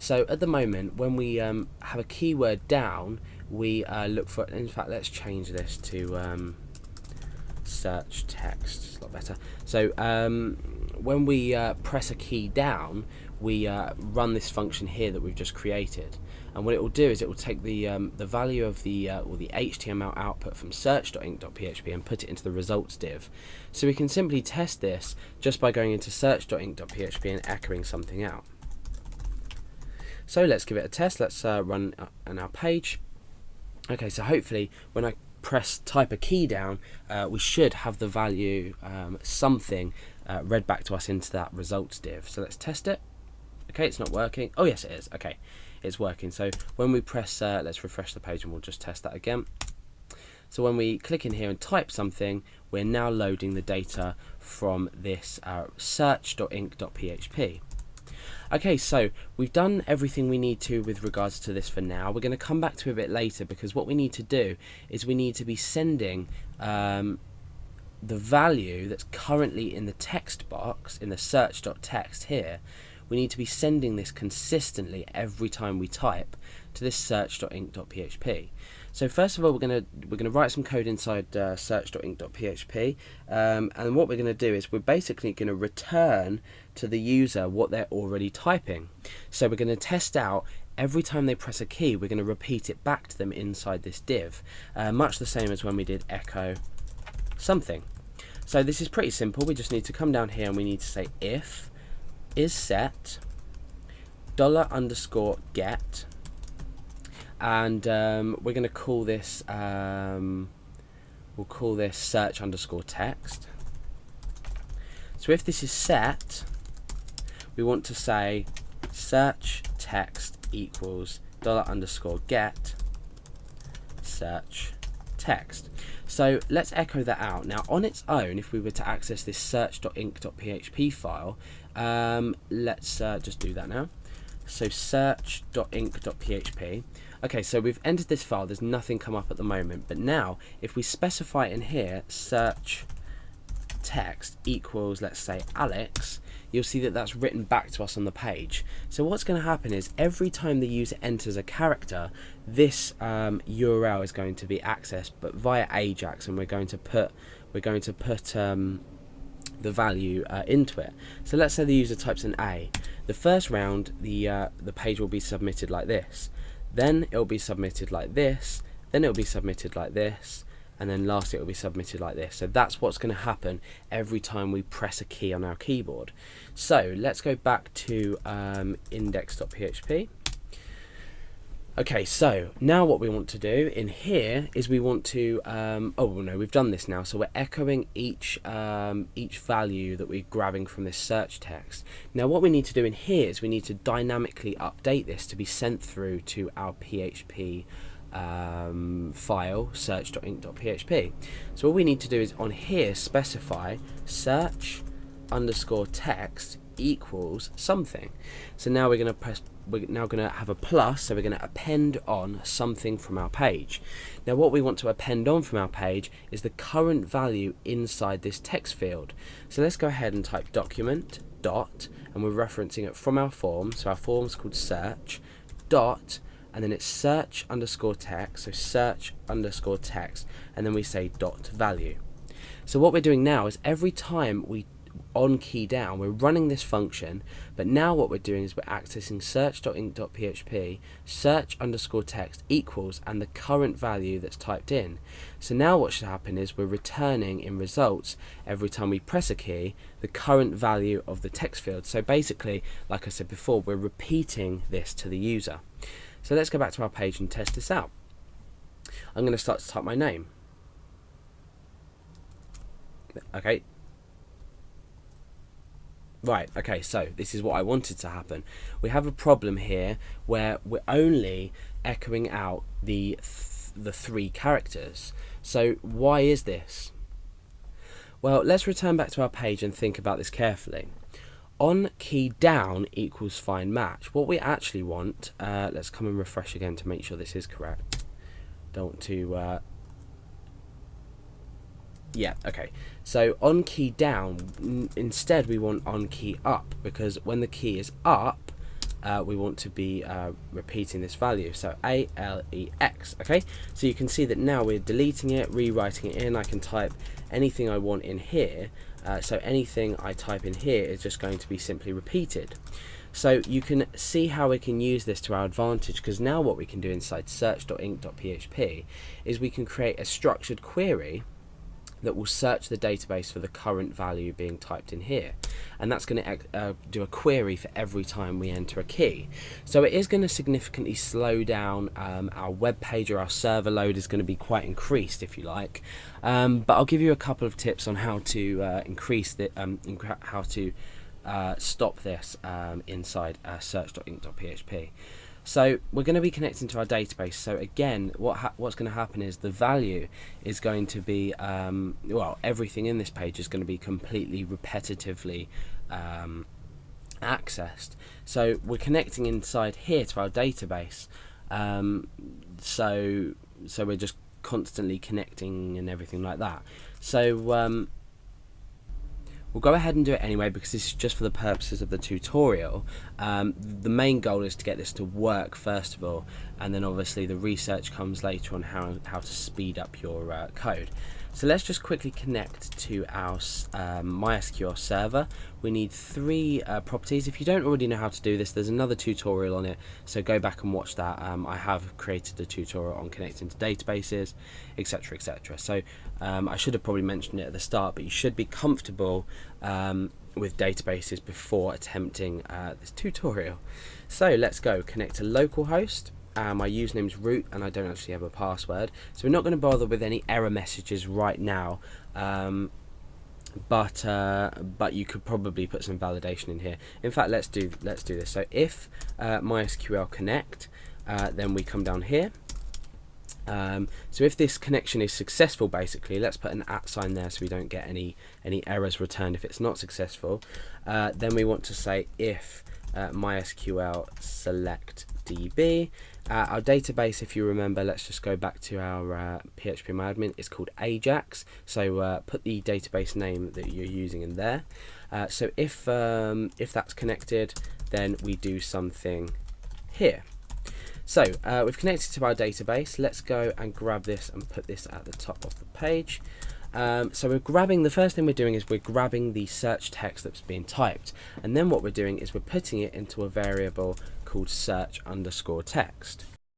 So at the moment, when we have a keyword down, we look for, in fact, let's change this to search text. It's a lot better. So when we press a key down, we run this function here that we've just created, and what it will do is it will take the value of the or the HTML output from search.inc.php and put it into the results div. So we can simply test this just by going into search.inc.php and echoing something out. So let's give it a test. Let's run on our page. Okay, so hopefully when I type a key down, we should have the value something read back to us into that results div. So let's test it. Okay, it's not working. Oh yes, it is. Okay, it's working. So when we press, let's refresh the page and we'll just test that again. So when we click in here and type something, we're now loading the data from this search.inc.php. Okay, so we've done everything we need to with regards to this for now. We're going to come back to it a bit later, because what we need to do is we need to be sending the value that's currently in the text box, in the search.text here. We need to be sending this consistently every time we type to this search.inc.php. So first of all, we're gonna write some code inside search.inc.php, and what we're going to do is we're basically going to return to the user what they're already typing. So we're going to test out every time they press a key, we're going to repeat it back to them inside this div, much the same as when we did echo something. So this is pretty simple. We just need to come down here and we need to say if is set $_get, and we're going to call this we'll call this search_text. So if this is set, we want to say search text equals $_get search text. So let's echo that out. Now on its own, if we were to access this search.inc.php file, let's just do that now. So search.inc.php. Okay, so we've entered this file, there's nothing come up at the moment, but now if we specify in here search text equals, let's say, Alex, you'll see that that's written back to us on the page. So what's going to happen is every time the user enters a character, this URL is going to be accessed, but via Ajax, and we're going to put the value into it. So let's say the user types an A. The first round, the page will be submitted like this. Then it will be submitted like this. Then it will be submitted like this. And then lastly it will be submitted like this. So that's what's going to happen every time we press a key on our keyboard. So let's go back to index.php. Okay, so now what we want to do in here is we want to oh no, we've done this now, so we're echoing each value that we're grabbing from this search text. Now what we need to do in here is we need to dynamically update this to be sent through to our PHP file, search.inc.php. So what we need to do is on here specify search_text equals something. So now we're now going to have a plus, so we're going to append on something from our page. Now what we want to append on from our page is the current value inside this text field. So let's go ahead and type document dot, and we're referencing it from our form. So our form's called search dot, and then it's search_text, so search_text, and then we say dot value. So what we're doing now is every time we on key down, we're running this function, but now what we're doing is we're accessing search.inc.php, search_text equals, and the current value that's typed in. So now what should happen is we're returning in results every time we press a key the current value of the text field. So basically, like I said before, we're repeating this to the user. So let's go back to our page and test this out. I'm going to start to type my name. Okay. Right, okay, so this is what I wanted to happen. We have a problem here where we're only echoing out the three characters. So why is this? Well, let's return back to our page and think about this carefully. On key down equals find match. What we actually want, let's come and refresh again to make sure this is correct. Don't want to yeah, okay. So on key down, instead we want on key up, because when the key is up, we want to be repeating this value, so ALEX. Okay, so you can see that now we're deleting it, rewriting it in. I can type anything I want in here, so anything I type in here is just going to be simply repeated. So you can see how we can use this to our advantage, because now what we can do inside search.inc.php is we can create a structured query that will search the database for the current value being typed in here, and that's going to do a query for every time we enter a key. So it is going to significantly slow down our web page, or our server load is going to be quite increased, if you like, but I'll give you a couple of tips on how to increase the how to stop this inside search.inc.php. So we're going to be connecting to our database. So again, what's going to happen is the value is going to be, well, everything in this page is going to be completely repetitively accessed. So we're connecting inside here to our database. So we're just constantly connecting and everything like that. So we'll go ahead and do it anyway, because this is just for the purposes of the tutorial. The main goal is to get this to work first of all, and then obviously the research comes later on how to speed up your code. So let's just quickly connect to our MySQL server. We need 3 properties. If you don't already know how to do this, there's another tutorial on it, so go back and watch that. I have created a tutorial on connecting to databases, etc, etc. So I should have probably mentioned it at the start, but you should be comfortable with databases before attempting this tutorial. So let's go connect to localhost. My username is root, and I don't actually have a password, so we're not going to bother with any error messages right now, but you could probably put some validation in here. In fact, let's do this. So if MySQL connect, then we come down here. So if this connection is successful, basically, let's put an @ sign there so we don't get any errors returned if it's not successful. Then we want to say if MySQL select DB. Our database, if you remember, let's just go back to our PHP it's called Ajax, so put the database name that you're using in there. So if that's connected, then we do something here. So we've connected to our database. Let's go and grab this and put this at the top of the page. So we're grabbing, the first thing we're doing is we're grabbing the search text that's being typed, and then what we're doing is we're putting it into a variable called search_text.